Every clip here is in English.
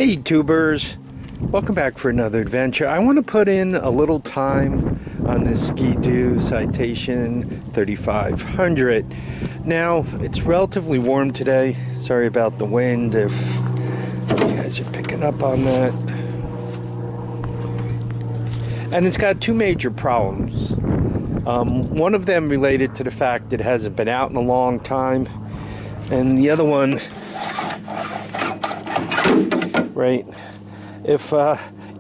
Hey tubers, welcome back for another adventure. I want to put in a little time on this Ski Doo Citation 3500. Now, it's relatively warm today. Sorry about the wind if you guys are picking up on that. And it's got two major problems. One of them related to the fact it hasn't been out in a long time, and the other one, right, if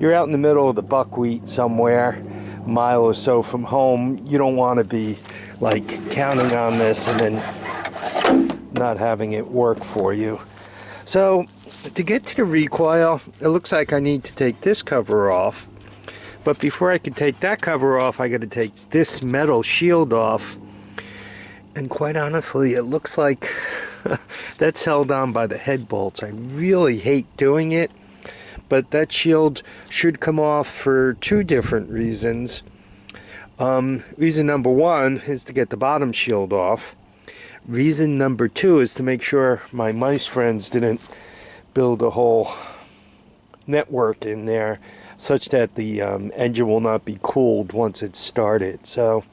you're out in the middle of the buckwheat somewhere, a mile or so from home, you don't want to be like counting on this and then not having it work for you. So to get to the recoil, it looks like I need to take this cover off. But before I can take that cover off, I got to take this metal shield off. And quite honestly, it looks like that's held on by the head bolts. I really hate doing it, but that shield should come off for two different reasons. Reason number one is to get the bottom shield off. Reason number two is to make sure my mice friends didn't build a whole network in there such that the engine will not be cooled once it's started. So,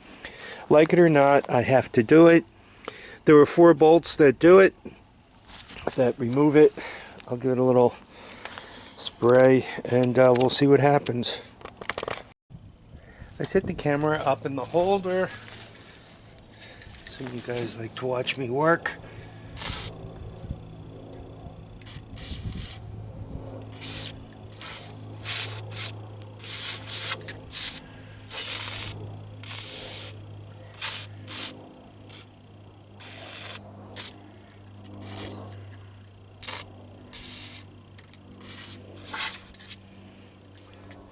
like it or not, I have to do it. There are 4 bolts that do it, that remove it. I'll give it a little spray and we'll see what happens. I set the camera up in the holder so you guys like to watch me work.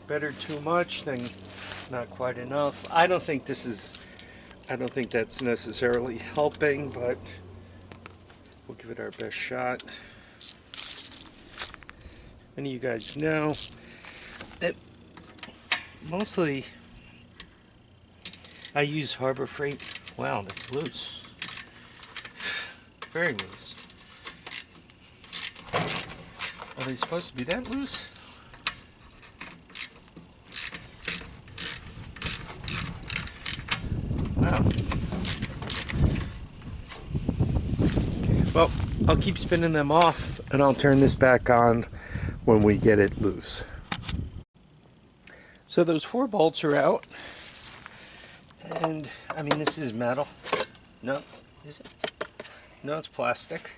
Better too much than not quite enough. I don't think that's necessarily helping, but we'll give it our best shot. Many of you guys know that mostly I use Harbor Freight. Wow, that's loose. Very loose. Are they supposed to be that loose? Wow. Well, I'll keep spinning them off and I'll turn this back on when we get it loose. So those 4 bolts are out. And I mean, this is metal. No, is it? No, it's plastic.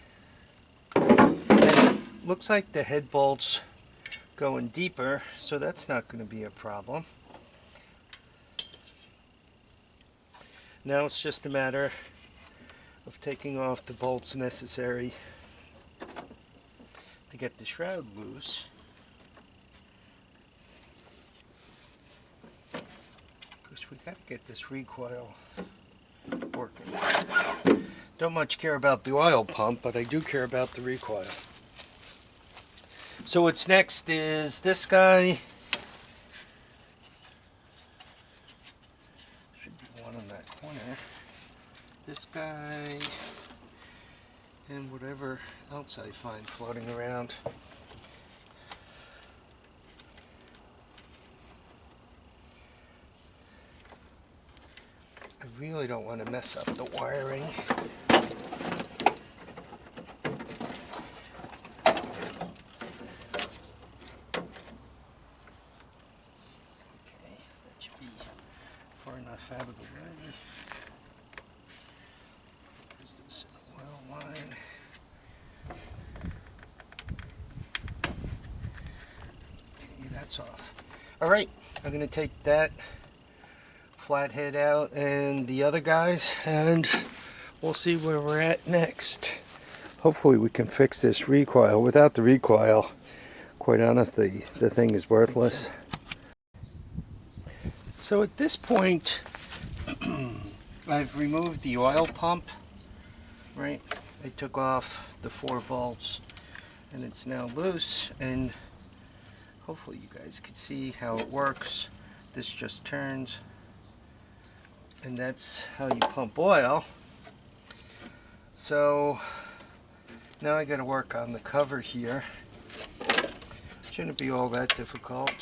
And it looks like the head bolts going deeper, so that's not going to be a problem. Now it's just a matter of taking off the bolts necessary to get the shroud loose. Because we got to get this recoil working. Don't much care about the oil pump, but I do care about the recoil. So what's next is this guy. This guy, and whatever else I find floating around. I really don't want to mess up the wiring. Okay, that should be far enough out of the way. Off. Alright, I'm going to take that flathead out and the other guys, and we'll see where we're at next. Hopefully we can fix this recoil. Without the recoil, quite honestly, the thing is worthless. So at this point, I've removed the oil pump, right? I took off the 4 bolts and it's now loose, and hopefully you guys can see how it works. This just turns, and that's how you pump oil. So now I got to work on the cover here. Shouldn't be all that difficult. I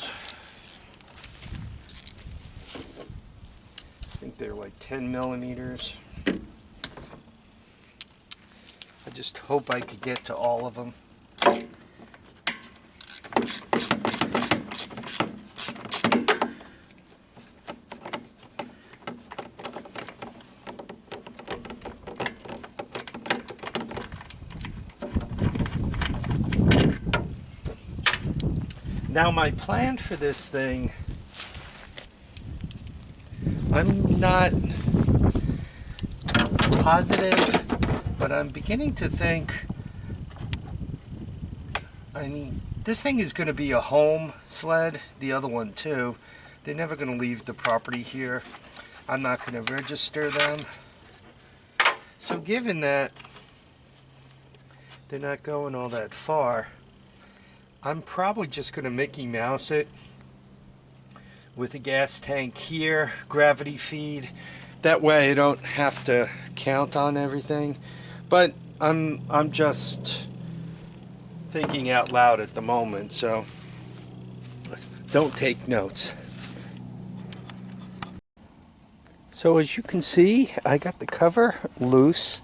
think they're like 10 millimeters. I just hope I could get to all of them. Now my plan for this thing, I'm not positive, but I'm beginning to think, I mean, this thing is going to be a home sled, the other one too. They're never going to leave the property here. I'm not going to register them. So given that they're not going all that far, I'm probably just going to Mickey Mouse it with a gas tank here, gravity feed. That way I don't have to count on everything. But I'm just thinking out loud at the moment, so don't take notes. So as you can see, I got the cover loose.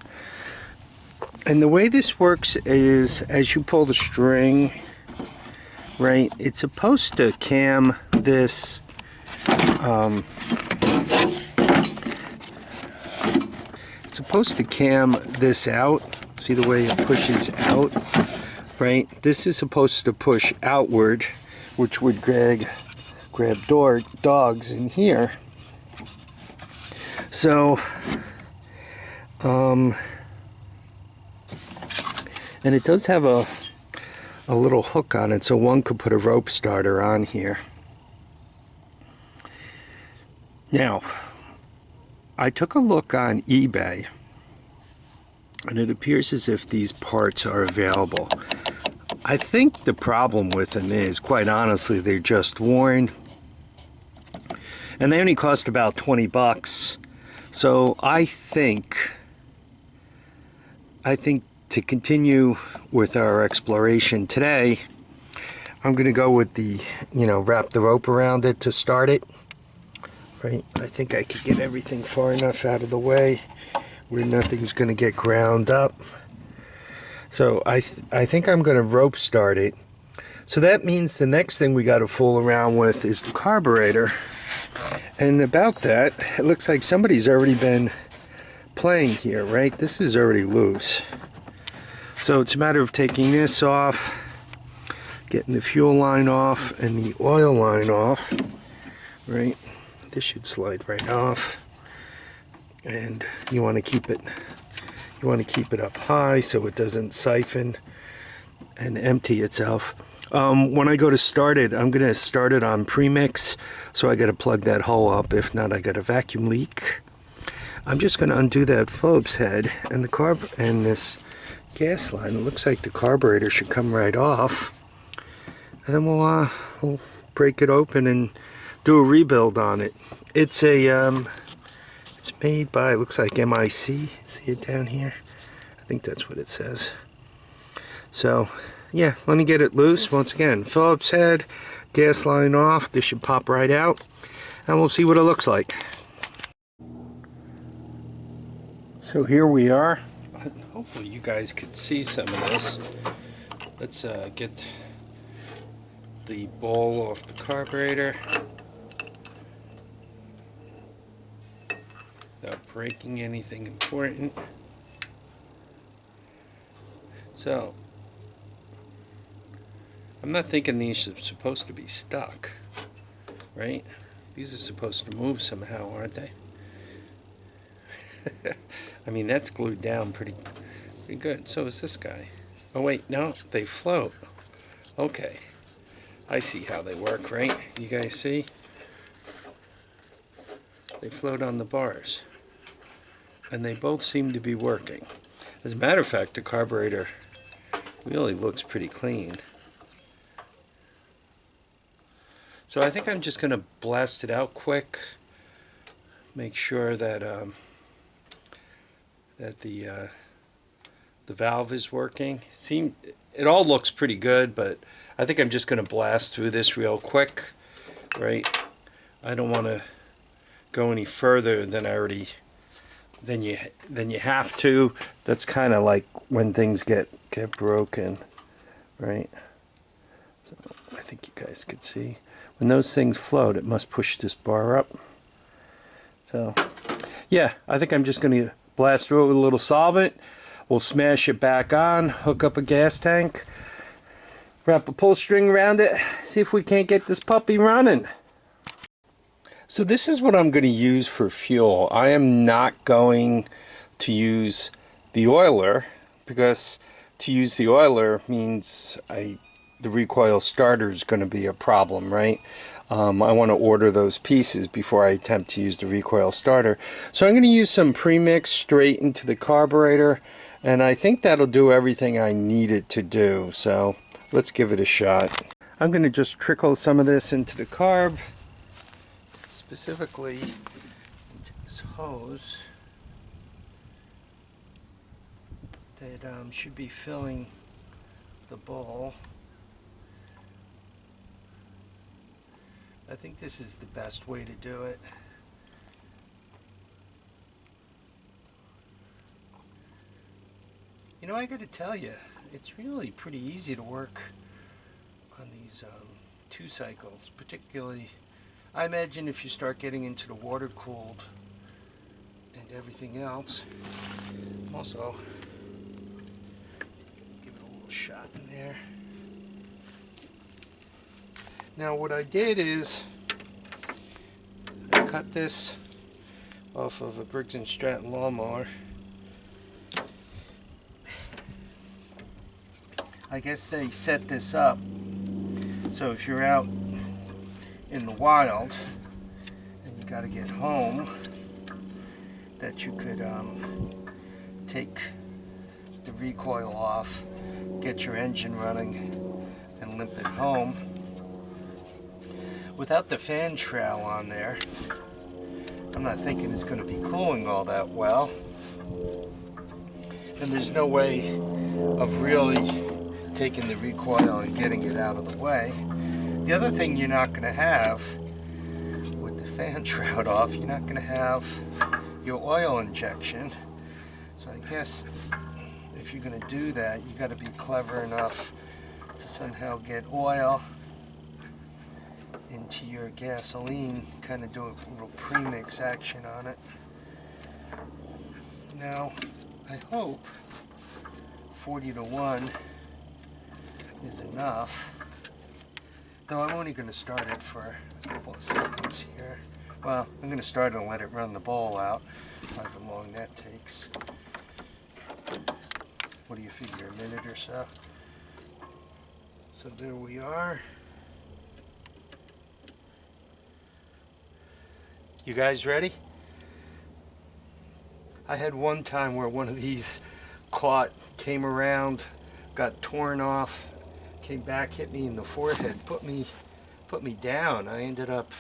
And the way this works is as you pull the string, right, it's supposed to cam this out. See the way it pushes out, right? This is supposed to push outward, which would grab dogs in here. So and it does have a little hook on it, so one could put a rope starter on here. Now, I took a look on eBay, and it appears as if these parts are available. I think the problem with them is, quite honestly, they're just worn, and they only cost about 20 bucks. So I think to continue with our exploration today, I'm going to go with the, wrap the rope around it to start it. Right? I think I could get everything far enough out of the way where nothing's going to get ground up. So I think I'm going to rope start it. So that means the next thing we got to fool around with is the carburetor. And about that, it looks like somebody's already been playing here, right? This is already loose. So it's a matter of taking this off, getting the fuel line off and the oil line off, right? This should slide right off. And you want to keep it up high so it doesn't siphon and empty itself. When I go to start it, I'm going to start it on premix, so I got to plug that hole up. If not, I got a vacuum leak. I'm just going to undo that Phillips head and the carb and this gas line. It looks like the carburetor should come right off, and then we'll break it open and do a rebuild on it. It's made by, looks like MIC. See it down here? I think that's what it says. So yeah, let me get it loose. Once again, Phillips head, gas line off. This should pop right out, and we'll see what it looks like. So here we are. Hopefully you guys can see some of this. Let's get the bowl off the carburetor without breaking anything important. So I'm not thinking these are supposed to be stuck, right? These are supposed to move somehow, aren't they? I mean, that's glued down pretty good. So is this guy. Oh wait, no, they float. Okay, I see how they work, right? You guys see? They float on the bars, and they both seem to be working. As a matter of fact, the carburetor really looks pretty clean. So I think I'm just going to blast it out quick, make sure that that the valve is working. it all looks pretty good, but I think I'm just going to blast through this real quick, right? I don't want to go any further than you have to. That's kind of like when things get broken, right? So I think you guys could see when those things float, it must push this bar up. So yeah, I think I'm just going to blast through it with a little solvent. We'll smash it back on, hook up a gas tank, wrap a pull string around it, see if we can't get this puppy running. So this is what I'm going to use for fuel. I am not going to use the oiler, because to use the oiler means the recoil starter is going to be a problem, right? I want to order those pieces before I attempt to use the recoil starter. So I'm going to use some premix straight into the carburetor, and I think that'll do everything I need it to do. So let's give it a shot. I'm going to just trickle some of this into the carb, specifically into this hose that should be filling the bowl. I think this is the best way to do it. You know, I got to tell you, it's really pretty easy to work on these 2 cycles, particularly. I imagine if you start getting into the water cooled and everything else. Also, give it a little shot in there. Now what I did is I cut this off of a Briggs & Stratton lawnmower. I guess they set this up so if you're out in the wild and you got to get home, that you could take the recoil off, get your engine running, and limp it home. Without the fan trowel on there, I'm not thinking it's going to be cooling all that well. And there's no way of really taking the recoil and getting it out of the way. The other thing you're not going to have with the fan shroud off, you're not going to have your oil injection. So I guess if you're going to do that, you got to be clever enough to somehow get oil into your gasoline, kind of do a little premix action on it. Now, I hope 40-to-1 is enough, though I'm only going to start it for a couple of seconds here. Well, I'm going to start and let it run the bowl out, however long that takes. What do you figure, a minute or so? So there we are. You guys ready? I had one time where one of these came around, got torn off, came back, hit me in the forehead, put me down. I ended up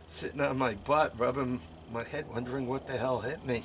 sitting on my butt, rubbing my head, wondering what the hell hit me.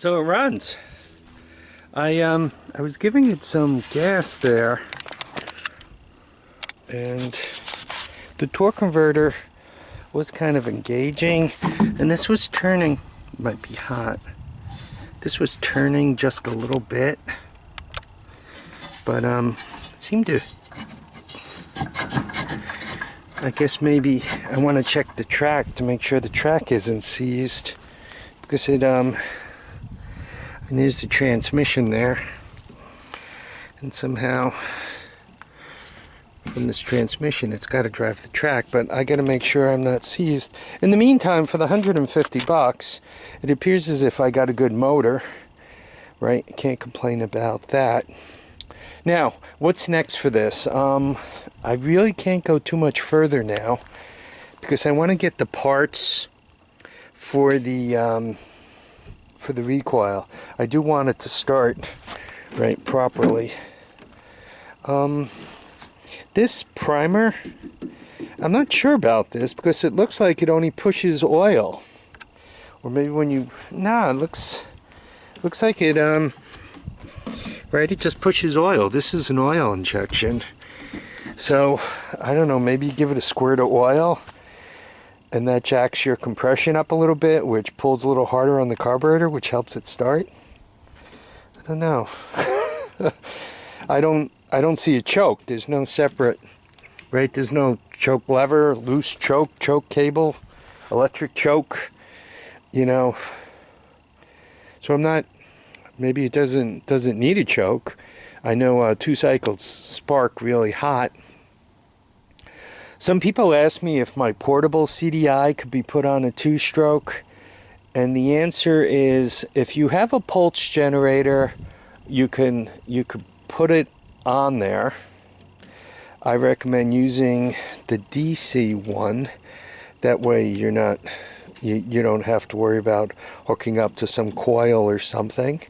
So it runs. I was giving it some gas there, and the torque converter was kind of engaging, and this was turning, might be hot, this was turning just a little bit, but it seemed to, I guess maybe I want to check the track to make sure the track isn't seized, because it and there's the transmission there, and somehow from this transmission it's got to drive the track, but I got to make sure I'm not seized. In the meantime, for the $150, it appears as if I got a good motor, right? I can't complain about that. Now, what's next for this? I really can't go too much further now, because I want to get the parts for the recoil. I do want it to start right properly. This primer, I'm not sure about this, because it looks like it only pushes oil, or maybe when you, nah, it looks like it right, it just pushes oil. This is an oil injection, so I don't know, maybe you give it a squirt of oil and that jacks your compression up a little bit, which pulls a little harder on the carburetor, which helps it start. I don't know. I don't see a choke. There's no separate, right? There's no choke lever, loose choke, choke cable, electric choke, you know. So I'm not, maybe it doesn't need a choke. I know 2 cycles spark really hot. Some people ask me if my portable CDI could be put on a 2-stroke, and the answer is, if you have a pulse generator, you could put it on there. I recommend using the DC one. That way you're not, you don't have to worry about hooking up to some coil or something.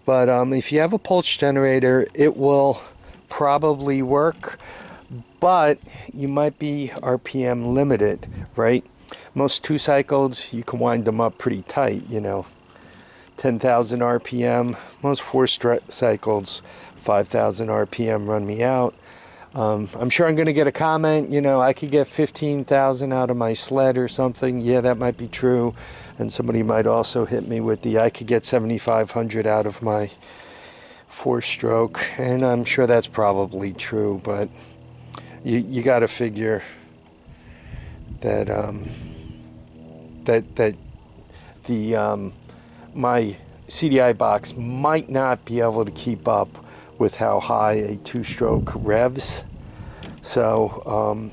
But if you have a pulse generator, it will probably work, but you might be RPM limited, right? Most 2 cycles, you can wind them up pretty tight, you know, 10,000 RPM. Most 4 cycles, 5,000 RPM run me out. I'm sure I'm going to get a comment, you know, I could get 15,000 out of my sled or something. Yeah, that might be true. And somebody might also hit me with the, I could get 7,500 out of my 4-stroke. And I'm sure that's probably true, but you got to figure that that the my CDI box might not be able to keep up with how high a 2-stroke revs. So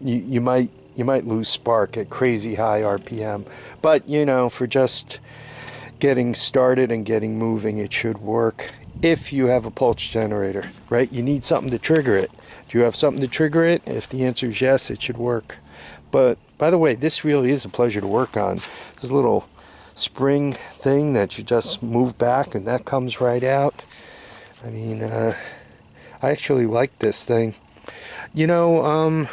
you might lose spark at crazy high RPM, but you know, for just getting started and getting moving, it should work. If you have a pulse generator, right? You need something to trigger it. If you have something to trigger it, if the answer is yes, it should work. But by the way, this really is a pleasure to work on. This little spring thing that you just move back and that comes right out. I mean, I actually like this thing. You know, I'm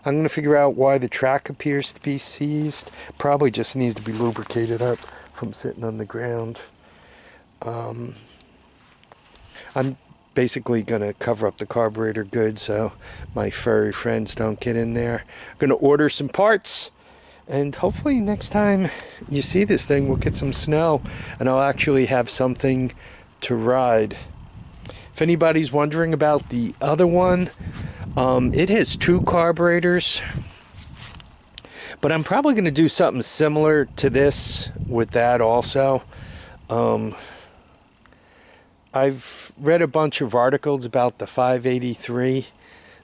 going to figure out why the track appears to be seized. Probably just needs to be lubricated up from sitting on the ground. I'm basically going to cover up the carburetor good so my furry friends don't get in there. I'm going to order some parts, and hopefully next time you see this thing, we'll get some snow and I'll actually have something to ride. If anybody's wondering about the other one, it has 2 carburetors, but I'm probably going to do something similar to this with that also. I've read a bunch of articles about the 583,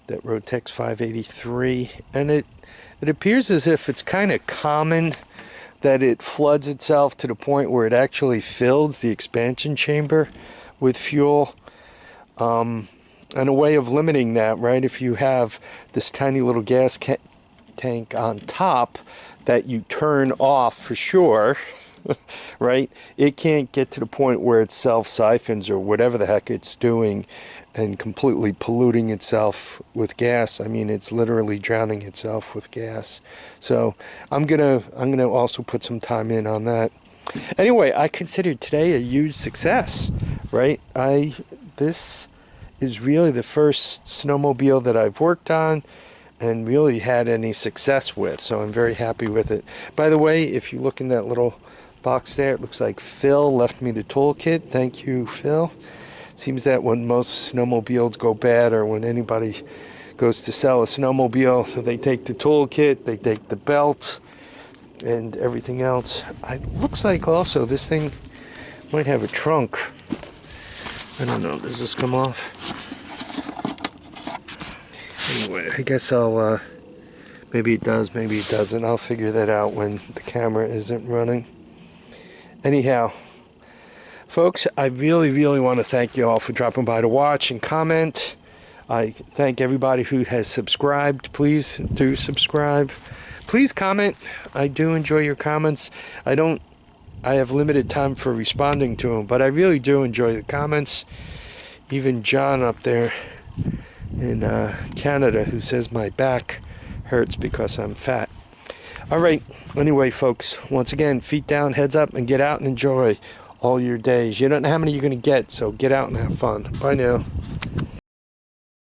that Rotex 583, and it appears as if it's kind of common that it floods itself to the point where it actually fills the expansion chamber with fuel. And a way of limiting that, right, if you have this tiny little gas tank on top that you turn off for sure, right, it can't get to the point where it self-siphons or whatever the heck it's doing and completely polluting itself with gas. I mean, it's literally drowning itself with gas. So I'm gonna also put some time in on that. Anyway, I considered today a huge success, right? This is really the first snowmobile that I've worked on and really had any success with, so I'm very happy with it. By the way, if you look in that little box there, it looks like Phil left me the toolkit. Thank you, Phil. Seems that when most snowmobiles go bad, or when anybody goes to sell a snowmobile, they take the toolkit, they take the belt, and everything else. It looks like also this thing might have a trunk. I don't know, does this come off? Anyway, I guess I'll, maybe it does, maybe it doesn't. I'll figure that out when the camera isn't running. Anyhow, folks, I really want to thank you all for dropping by to watch and comment. I thank everybody who has subscribed. Please do subscribe. Please comment. I do enjoy your comments. I have limited time for responding to them, but I really do enjoy the comments. Even John up there in Canada, who says my back hurts because I'm fat. All right. Anyway, folks, once again, feet down, heads up, and get out and enjoy all your days. You don't know how many you're going to get, so get out and have fun. Bye now.